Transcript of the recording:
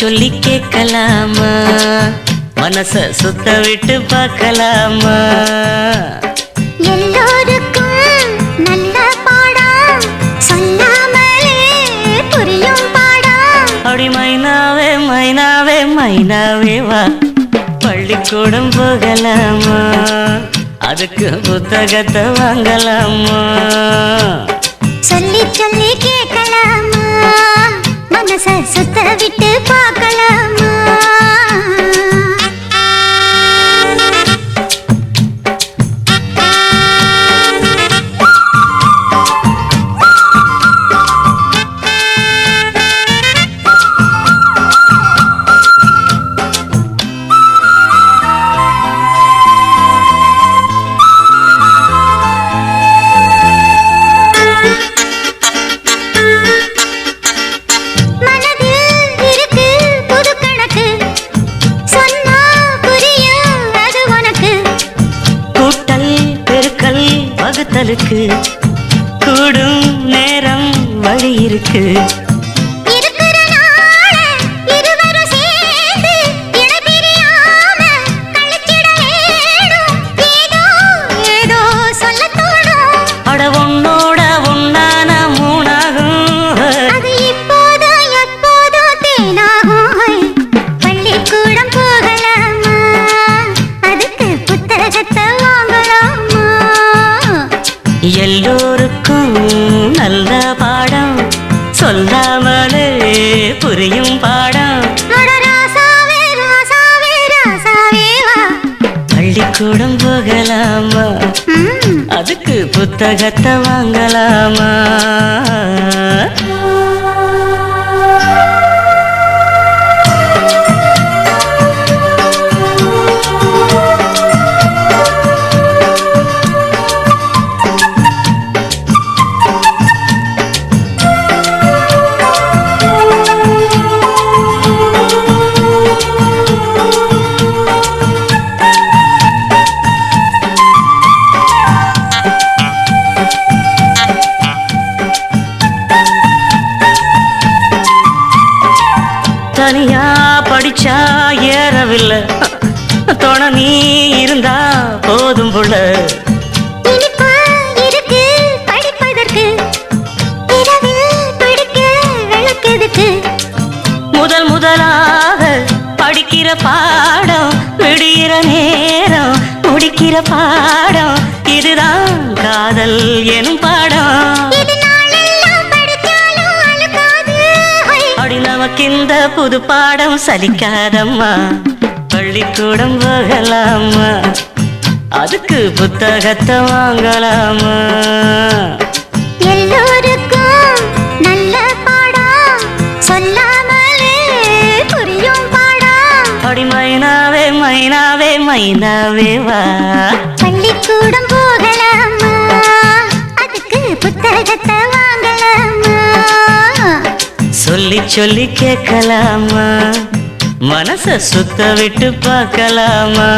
சொல்லி கேட்கலாமா, மனச சுத்த விட்டு பார்க்கலாமா. எல்லோருக்கும் நல்ல பாடம் சொல்லாமலே புரியும் பாடம். அப்படி மைனாவே மைனாவே மைனாவே வா, பள்ளிக்கூடம் போகலாமா, அதுக்கு புத்தகத்தை வாங்கலாமா. சொல்லி சொல்லி கேட்கலாமா, மனச சுத்த விட்டு பார்க்கலாமா. வகுத்தலுக்கு கூடும் நேரம் வழி இருக்கு. எல்லோருக்கும் நல்ல பாடம் சொல்லாமலே புரியும் பாடம். பள்ளிக்கூடம் போகலாமா, அதுக்கு புத்தகத்தை வாங்கலாமா. தனியா படிச்சா ஏறவில்லை, துணை நீ இருந்தா போதும் புள்ள. முதல் முதலாக படிக்கிற பாடம் விடுகிற நேரம் முடிக்கிற பாடம், இதுதான் காதல் எனும் பாடம். நமக்கிந்த புது பாடம் சலிக்காதம்மா, பள்ளிக்கூடம் போகலாமா, அதுக்கு புத்தகத்தை வாங்கலாமா. எல்லோருக்கும் நல்ல பாடம் சொல்லாமலே புரியும் பாடம். அப்படி மைனாவே மைனாவே மைனாவே வா, பள்ளிக்கூடம் போகலாமா, அதுக்கு புத்தகத்தை வாங்கலாமா. சொல்லி சொல்லி கேட்கலாமா, மனச சுத்த விட்டு பார்க்கலாமா.